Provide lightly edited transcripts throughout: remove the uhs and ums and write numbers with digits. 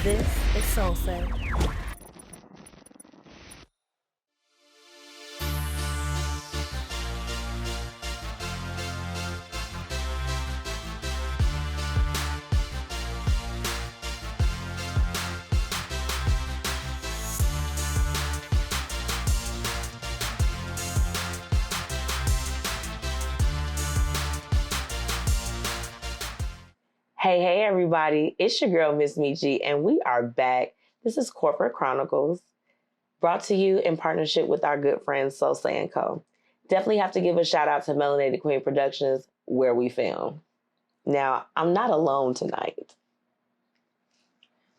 This is Solsei. Hey, everybody. It's your girl, Miss Metchi, and we are back. This is Corporate Chronicles, brought to you in partnership with our good friends, Solsei Co. Definitely have to give a shout out to Melanated Queen Productions, where we film. Now, I'm not alone tonight.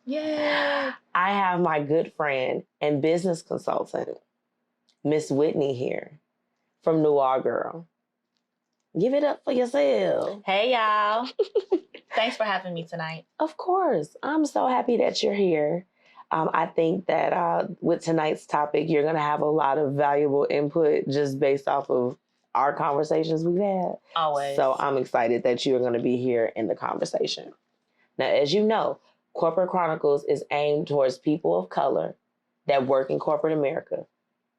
Yay! I have my good friend and business consultant, Miss Whitney here from NoirGirl. Give it up for yourself. Hey, y'all. Thanks for having me tonight. Of course. I'm so happy that you're here. I think that with tonight's topic, you're going to have a lot of valuable input just based off of our conversations we've had. Always. So I'm excited that you're going to be here in the conversation. Now, as you know, Corporate Chronicles is aimed towards people of color that work in corporate America.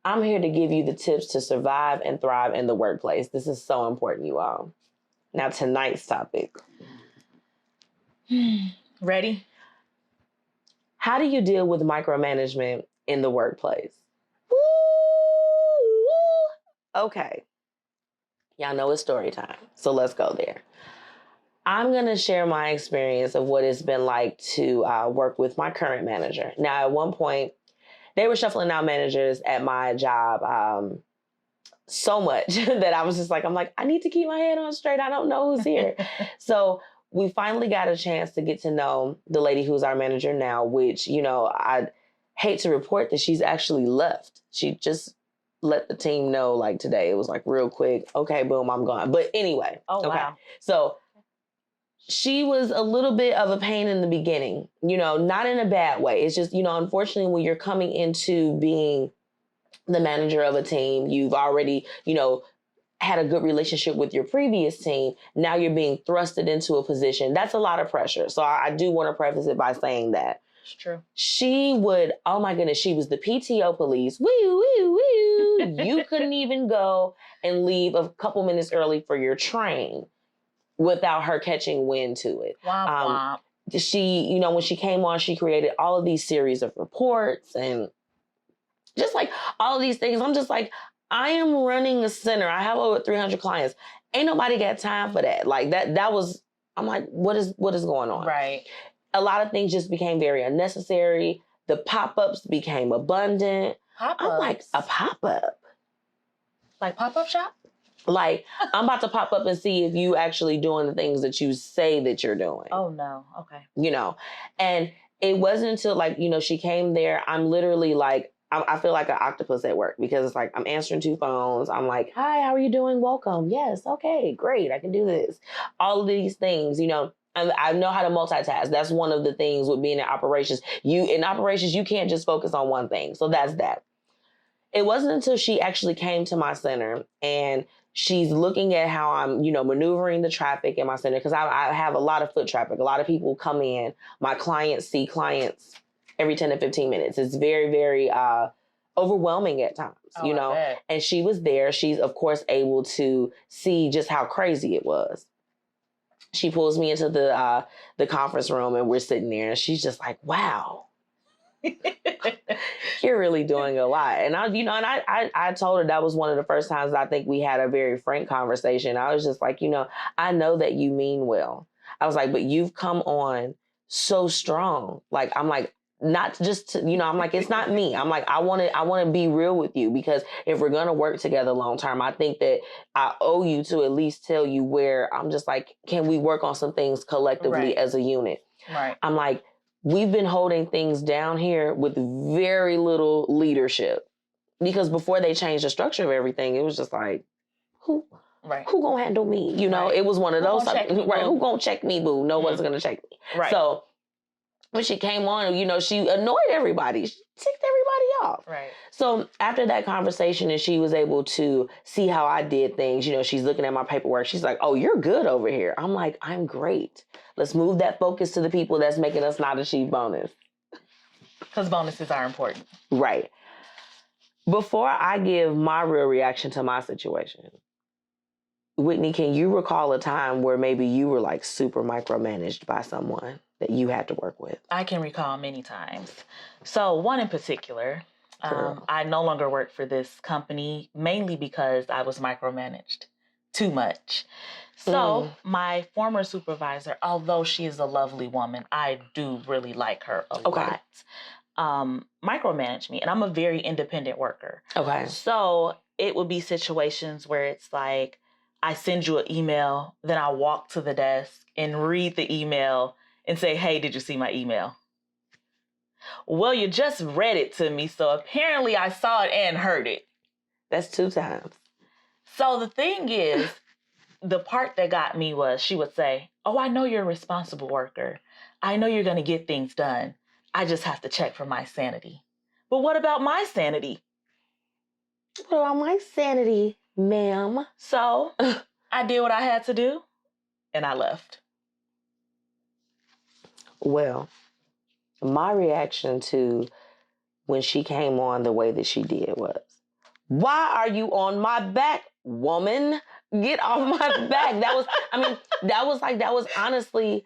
I'm here to give you the tips to survive and thrive in the workplace. This is so important, you all. Now, tonight's topic. Ready? How do you deal with micromanagement in the workplace? Woo! Okay. Y'all know it's story time, so let's go there. I'm going to share my experience of what it's been like to work with my current manager. Now, at one point, they were shuffling out managers at my job so much that I was just like, I need to keep my head on straight. I don't know who's here. So we finally got a chance to get to know the lady who's our manager now, which, I hate to report that she's actually left. She just let the team know like today. It was like real quick. Okay, boom, I'm gone. But anyway. Oh, okay. wow. So she was a little bit of a pain in the beginning, not in a bad way. It's just, unfortunately, when you're coming into being the manager of a team, you've already, had a good relationship with your previous team. Now you're being thrusted into a position. That's a lot of pressure. So I do want to preface it by saying that. It's true. She would, oh my goodness, she was the PTO police. Woo, woo, woo. You couldn't even go and leave a couple minutes early for your train without her catching wind to it. Womp womp. She, when she came on, she created all of these series of reports and just like all of these things. I'm just like, I am running a center. I have over 300 clients. Ain't nobody got time for that. Like that was, I'm like, what is going on? Right. A lot of things just became very unnecessary. The pop-ups became abundant. Pop-ups? I'm like, a pop-up? Like pop-up shop? Like, I'm about to pop up and see if you actually doing the things that you say that you're doing. Oh, no. Okay. And it wasn't until she came there. I'm literally like, I feel like an octopus at work because it's like, I'm answering 2 phones. I'm like, hi, how are you doing? Welcome. Yes. Okay, great. I can do this. All of these things, and I know how to multitask. That's one of the things with being in operations. In operations, you can't just focus on one thing. So that's that. It wasn't until she actually came to my center and she's looking at how I'm, maneuvering the traffic in my center because I have a lot of foot traffic. A lot of people come in. My clients see clients every 10 to 15 minutes. It's very, very overwhelming at times, And she was there. She's, of course, able to see just how crazy it was. She pulls me into the conference room and we're sitting there and she's just like, wow. You're really doing a lot. And I told her that was one of the first times I think we had a very frank conversation. I was just like, I know that you mean well. I was like, but you've come on so strong. Like, I'm like, not just to, I'm like, it's not me. I'm like, I want to be real with you because if we're going to work together long term, I think that I owe you to at least tell you where I'm just like, can we work on some things collectively as a unit? Right. I'm like, we've been holding things down here with very little leadership because before they changed the structure of everything, it was just like, who gonna handle me? It was one of those, who gonna check me, boo? No one's gonna check me. Right. So when she came on, she annoyed everybody. She ticked everybody off. Right. So after that conversation and she was able to see how I did things, she's looking at my paperwork. She's like, oh, you're good over here. I'm like, I'm great. Let's move that focus to the people that's making us not achieve bonus. Because bonuses are important. Right. Before I give my real reaction to my situation, Whitney, can you recall a time where maybe you were like super micromanaged by someone that you had to work with? I can recall many times. So one in particular, I no longer work for this company, mainly because I was micromanaged too much. So my former supervisor, although she is a lovely woman, I do really like her a lot, micromanage me. And I'm a very independent worker. Okay. So it would be situations where it's like, I send you an email, then I walk to the desk and read the email and say, hey, did you see my email? Well, you just read it to me, so apparently I saw it and heard it. That's 2 times. So the thing is, the part that got me was she would say, oh, I know you're a responsible worker. I know you're going to get things done. I just have to check for my sanity. But what about my sanity? What about my sanity, ma'am? So I did what I had to do, and I left. Well, my reaction to when she came on the way that she did was, why are you on my back, woman? Get off my back. That was honestly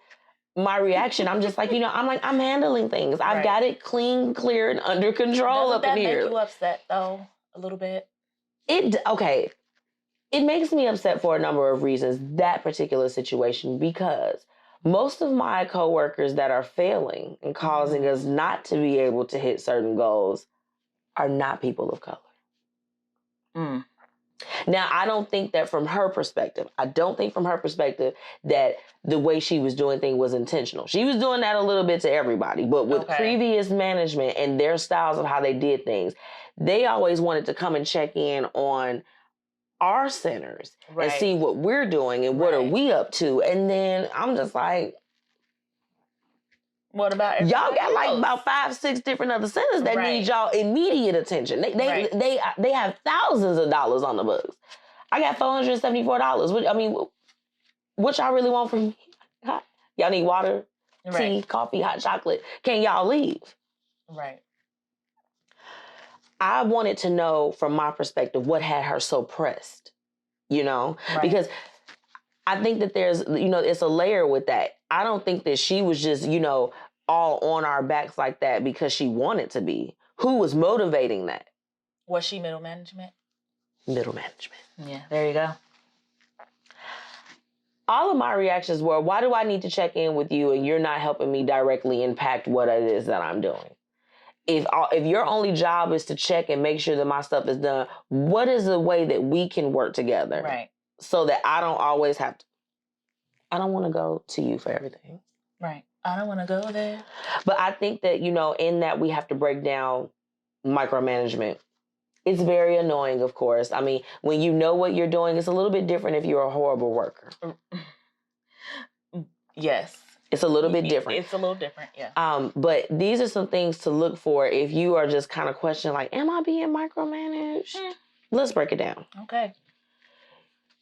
my reaction. I'm just like, I'm handling things. I've got it clean, clear, and under control up in here. Doesn't that make you upset, though, a little bit? It makes me upset for a number of reasons, that particular situation, because most of my coworkers that are failing and causing us not to be able to hit certain goals are not people of color. Now, I don't think that from her perspective, that the way she was doing things was intentional. She was doing that a little bit to everybody, but with previous management and their styles of how they did things, they always wanted to come and check in on our centers and see what we're doing and what are we up to. And then I'm just like, what about y'all got like about 5, 6 different other centers that need y'all immediate attention. They have thousands of dollars on the books. I got $474. What y'all really want from me? Y'all need water, tea, coffee, hot chocolate. Can y'all leave? Right. I wanted to know from my perspective what had her so pressed, because I think that there's, it's a layer with that. I don't think that she was just, all on our backs like that because she wanted to be. Who was motivating that? Was she middle management? Middle management. Yeah, there you go. All of my reactions were, why do I need to check in with you and you're not helping me directly impact what it is that I'm doing? If your only job is to check and make sure that my stuff is done, what is the way that we can work together? Right. So that I don't always have to, I don't want to go to you for everything. Right. I don't want to go there. But I think that, in that we have to break down micromanagement. It's very annoying, of course. When you know what you're doing, it's a little bit different if you're a horrible worker. Yes. It's a little bit different. It's a little different, yeah. But these are some things to look for if you are just kind of questioning, like, am I being micromanaged? Let's break it down. Okay.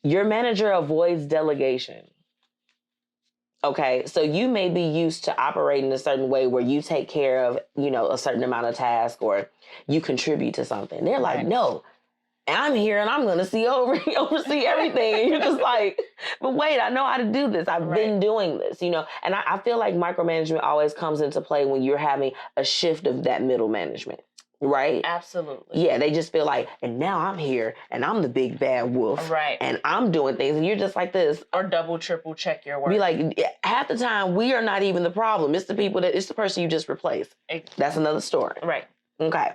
Your manager avoids delegation. Okay, so you may be used to operating a certain way where you take care of, a certain amount of tasks or you contribute to something. They're like, no, I'm here and I'm going to oversee everything. And you're just like, but wait, I know how to do this. I've been doing this, And I feel like micromanagement always comes into play when you're having a shift of that middle management, right? Absolutely. Yeah, they just feel like, and now I'm here and I'm the big bad wolf. Right. And I'm doing things and you're just like this. Or double, triple check your work. Be like, half the time we are not even the problem. It's the person you just replaced. That's another story. Right. Okay.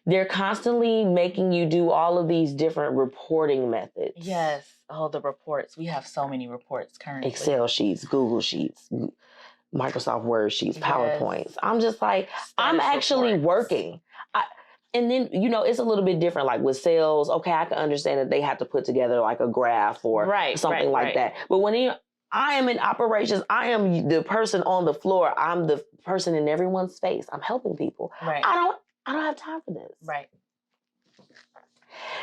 They're constantly making you do all of these different reporting methods. Yes. Oh, the reports. We have so many reports currently. Excel sheets, Google Sheets, Microsoft Word sheets, PowerPoints. I'm just like, I'm actually working. And then, it's a little bit different. Like with sales, okay, I can understand that they have to put together like a graph or something like that. But when I am in operations, I am the person on the floor. I'm the person in everyone's face. I'm helping people. Right. I don't have time for this. Right.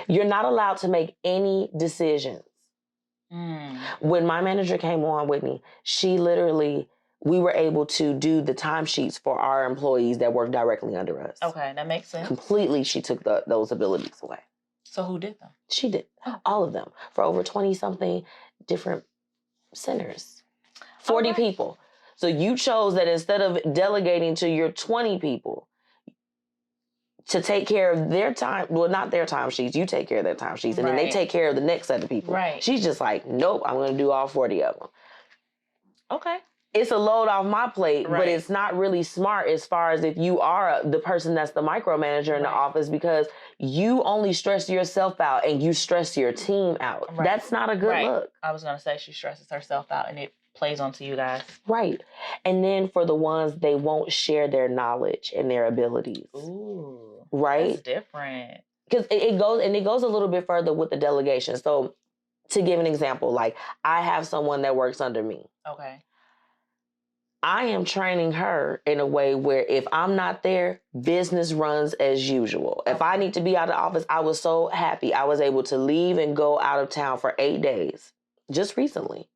You're not allowed to make any decisions. When my manager came on, Whitney, she literally we were able to do the timesheets for our employees that work directly under us. Okay, that makes sense. Completely, she took those abilities away. So who did them? She did. All of them. For over 20-something different centers. 40 people. So you chose that instead of delegating to your 20 people to take care of their time, well, not their time sheets, you take care of their time sheets, and then they take care of the next set of people. Right. She's just like, nope, I'm going to do all 40 of them. Okay. It's a load off my plate, but it's not really smart as far as if you are the person that's the micromanager in the office, because you only stress yourself out and you stress your team out. Right. That's not a good look. I was going to say she stresses herself out and it plays onto you guys. Right. And then for the ones, they won't share their knowledge and their abilities. Ooh. Right? That's different. Because it goes a little bit further with the delegation. So to give an example, like I have someone that works under me. Okay. I am training her in a way where if I'm not there, business runs as usual. If I need to be out of the office, I was so happy I was able to leave and go out of town for 8 days. Just recently.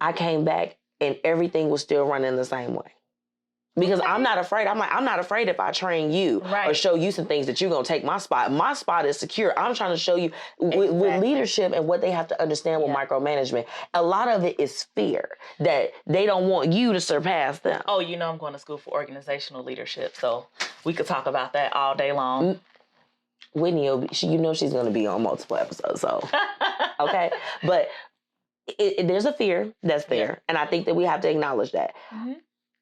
I came back and everything was still running the same way. Because I'm not afraid. I'm not afraid if I train you or show you some things that you're going to take my spot. My spot is secure. I'm trying to show you with leadership and what they have to understand with micromanagement. A lot of it is fear that they don't want you to surpass them. Oh, you know I'm going to school for organizational leadership, so we could talk about that all day long. Whitney, you know she's going to be on multiple episodes, so, okay? But there's a fear that's there, and I think that we have to acknowledge that. Mm-hmm.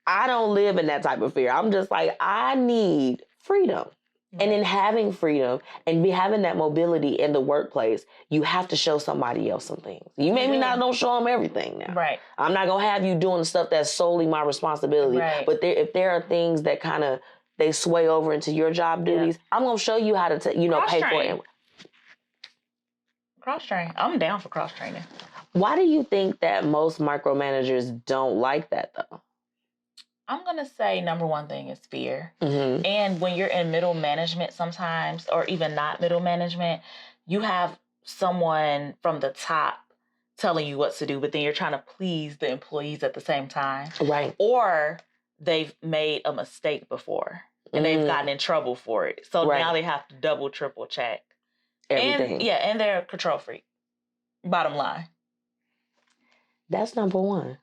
I don't live in that type of fear. I'm just like, I need freedom. Right. And in having freedom and having that mobility in the workplace, you have to show somebody else some things. You maybe don't show them everything now. Right. I'm not going to have you doing stuff that's solely my responsibility. Right. But if there are things that kind of, they sway over into your job duties, I'm going to show you how to, pay for it. Cross-training. I'm down for cross-training. Why do you think that most micromanagers don't like that, though? I'm going to say number one thing is fear. Mm-hmm. And when you're in middle management sometimes, or even not middle management, you have someone from the top telling you what to do, but then you're trying to please the employees at the same time. Right. Or they've made a mistake before and they've gotten in trouble for it. So now they have to double, triple check. Everything. And they're a control freak. Bottom line. That's number one.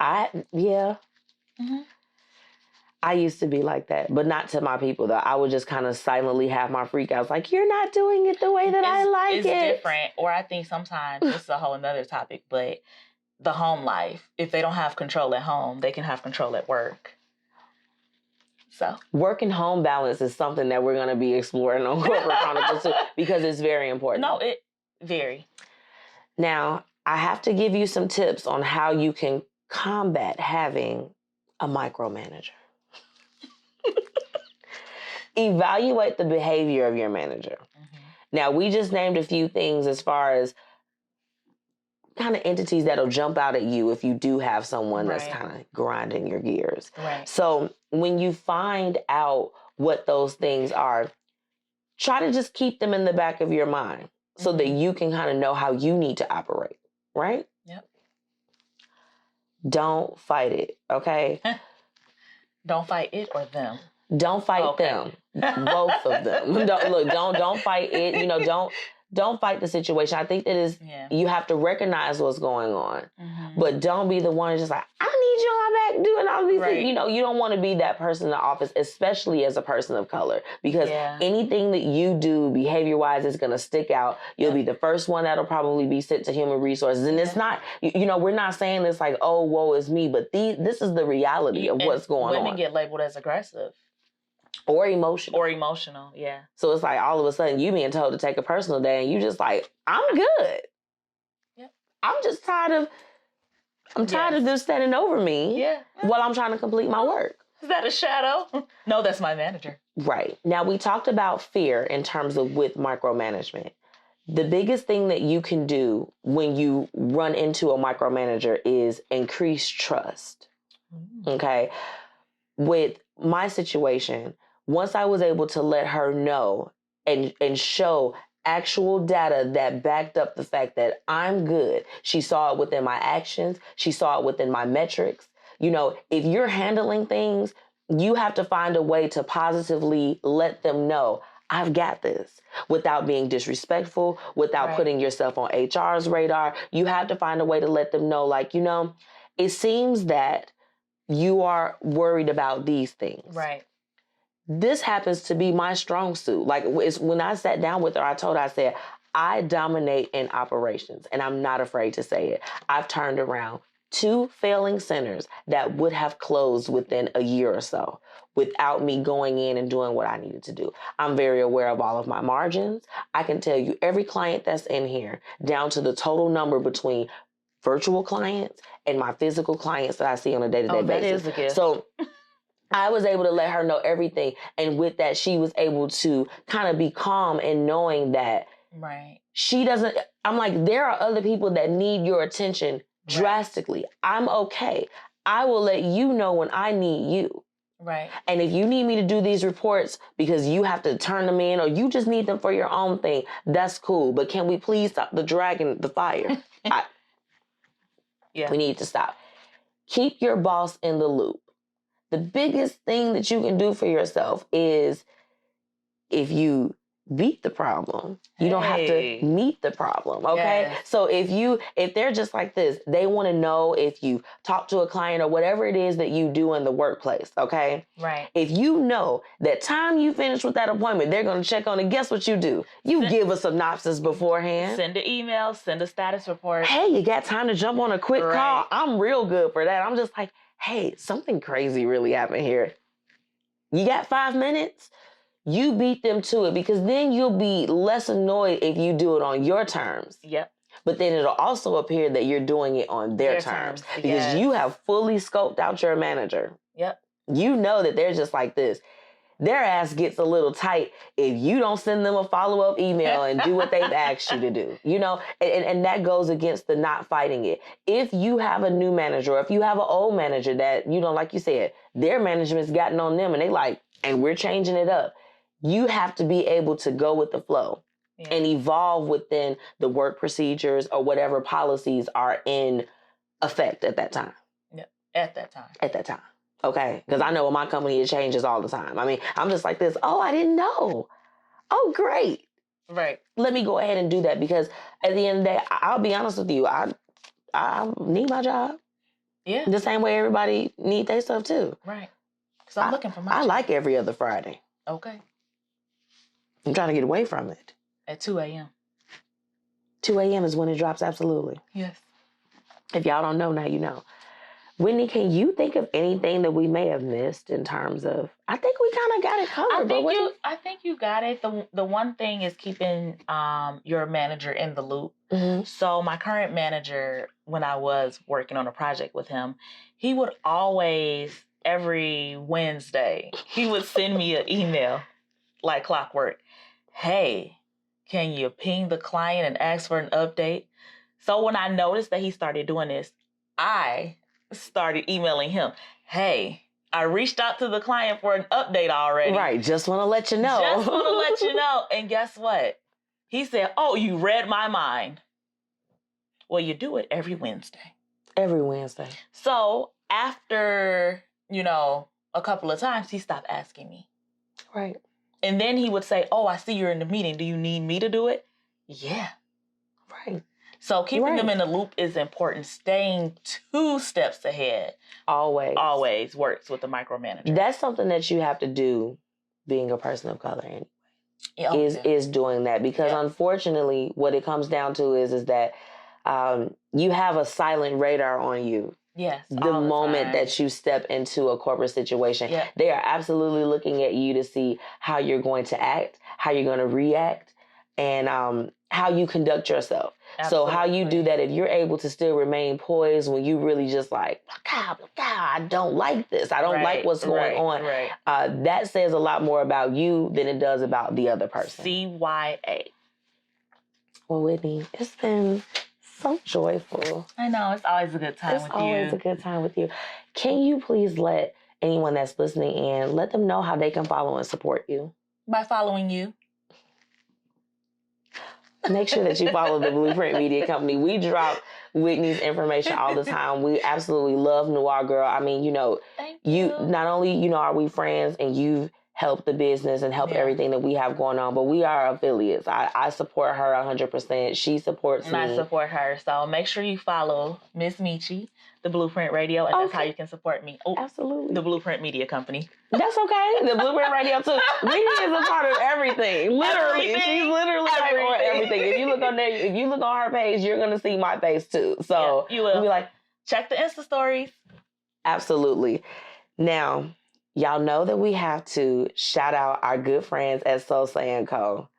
Mm-hmm. I used to be like that, but not to my people, though. I would just kind of silently have my freakouts. Like, you're not doing it the way that I like it. It's different. Or I think sometimes, this is a whole nother topic, but the home life, if they don't have control at home, they can have control at work. So work and home balance is something that we're going to be exploring on Corporate Chronicles too, because it's very important. No, very. Now, I have to give you some tips on how you can combat having a micromanager. Evaluate the behavior of your manager. Mm-hmm. Now, we just named a few things as far as kind of entities that'll jump out at you if you do have someone that's kind of grinding your gears. Right. So when you find out what those things are, try to just keep them in the back of your mind so that you can kind of know how you need to operate, right? Yep. Don't fight it, okay? Don't fight it or them. Don't fight them. Both of them. Don't fight it. Don't fight the situation. I think that you have to recognize what's going on. Mm-hmm. But don't be the one just like, I need you on my back doing all these things. You don't want to be that person in the office, especially as a person of color. Because anything that you do behavior-wise is going to stick out. You'll be the first one that'll probably be sent to human resources. And it's not, we're not saying this like, oh, woe is me. But this is the reality of what's going on. Women get labeled as aggressive. Or emotional. Yeah. So it's like all of a sudden you being told to take a personal day and you just like, I'm good. Yep. I'm just tired of them standing over me while I'm trying to complete my work. Is that a shadow? No, that's my manager. Right. Now, we talked about fear in terms of with micromanagement. The biggest thing that you can do when you run into a micromanager is increase trust. Okay. With my situation, once I was able to let her know and show actual data that backed up the fact that I'm good. She saw it within my actions. She saw it within my metrics. You know, if you're handling things, you have to find a way to positively let them know, I've got this, without being disrespectful, without putting yourself on HR's radar. You have to find a way to let them know, like, you know, it seems that you are worried about these things. Right. This happens to be my strong suit. Like, it's when I sat down with her, I said, I dominate in operations, and I'm not afraid to say it. I've turned around 2 failing centers that would have closed within a year or so without me going in and doing what I needed to do. I'm very aware of all of my margins. I can tell you every client that's in here, down to the total number between virtual clients and my physical clients that I see on a day-to-day basis. That is a gift. So I was able to let her know everything. And with that, she was able to kind of be calm in knowing that she doesn't, I'm like, there are other people that need your attention drastically. I'm okay. I will let you know when I need you. Right. And if you need me to do these reports because you have to turn them in or you just need them for your own thing, that's cool. But can we please stop the dragon, the fire? We need to stop. Keep your boss in the loop. The biggest thing that you can do for yourself is if you beat the problem, you don't have to meet the problem, okay? Yes. So if they're just like this, they want to know if you talk to a client or whatever it is that you do in the workplace, okay? Right. If you know that time you finish with that appointment, they're going to check on it, guess what you do? You give a synopsis beforehand. Send an email, send a status report. Hey, you got time to jump on a quick call? I'm real good for that. I'm just like, hey, something crazy really happened here. You got 5 minutes? You beat them to it, because then you'll be less annoyed if you do it on your terms. Yep. But then it'll also appear that you're doing it on their terms. Because you have fully scoped out your manager. Yep. You know that they're just like this. Their ass gets a little tight if you don't send them a follow-up email and do what they've asked you to do, you know? And that goes against the not fighting it. If you have a new manager, or if you have an old manager that, you know, like you said, their management's gotten on them and they like, and we're changing it up. You have to be able to go with the flow and evolve within the work procedures or whatever policies are in effect at that time. Yep. At that time. Okay, because I know in my company it changes all the time. I mean, I'm just like this. Oh, I didn't know. Oh, great. Right. Let me go ahead and do that, because at the end of the day, I'll be honest with you. I need my job. Yeah. The same way everybody need their stuff too. Right. So I'm looking for my I job. like every other Friday. Okay. I'm trying to get away from it. At 2 a.m. 2 a.m. is when it drops, absolutely. Yes. If y'all don't know, now you know. Whitney, can you think of anything that we may have missed in terms of? I think we kind of got it covered. I think you got it. The one thing is keeping your manager in the loop. Mm-hmm. So my current manager, when I was working on a project with him, he would always, every Wednesday, he would send me an email like clockwork. Hey, can you ping the client and ask for an update? So when I noticed that he started doing this, I started emailing him. Hey, I reached out to the client for an update already. Right, just want to let you know. Just want to let you know. And guess what? He said, oh, you read my mind. Well, you do it every Wednesday. Every Wednesday. So after, a couple of times, he stopped asking me. Right. And then he would say, oh, I see you're in the meeting. Do you need me to do it? Yeah. Right. So keeping them in the loop is important. Staying 2 steps ahead always works with the micromanager. That's something that you have to do, being a person of color anyway. Is doing that, because unfortunately what it comes down to is that you have a silent radar on you. Yes. The moment that you step into a corporate situation, they are absolutely looking at you to see how you're going to act, how you're going to react, and how you conduct yourself. Absolutely. So how you do that, if you're able to still remain poised when you really just like, God, I don't like this. I don't like what's going on. Right. That says a lot more about you than it does about the other person. CYA. Well, Whitney, it's been so joyful. I know. It's always a good time with you. It's always a good time with you. Can you please let anyone that's listening in, let them know how they can follow and support you? By following you. make sure that you follow the Blueprint Media Company. We drop Whitney's information all the time. We absolutely love NoirGirl. I mean, Thank you not only, are we friends and you've helped the business and helped everything that we have going on, but we are affiliates. I support her 100%. She supports me. I support her. So make sure you follow Miss Metchi, the Blueprint Radio, and that's how you can support me. Oh, absolutely. The Blueprint Media Company. That's okay. The Blueprint Radio too. Whitney is a part of everything. Literally. Everything. She's literally on everything. If you look on there, if you look on her page, you're gonna see my face too. So you will. Be like, check the Insta stories. Absolutely. Now, y'all know that we have to shout out our good friends at Solsei Co.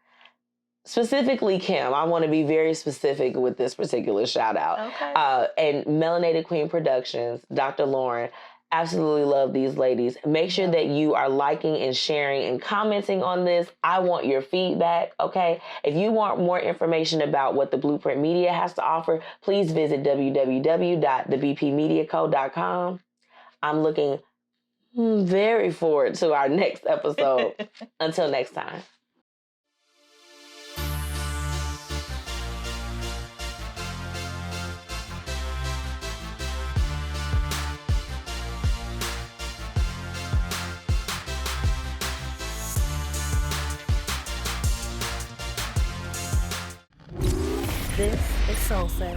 Specifically, Kim. I want to be very specific with this particular shout out. Okay. And Melanated Queen Productions, Dr. Lauren. Absolutely love these ladies. Make sure that you are liking and sharing and commenting on this. I want your feedback, okay? If you want more information about what the Blueprint Media has to offer, please visit www.thebpmediaco.com. I'm looking very forward to our next episode. Until next time. This is Solsei.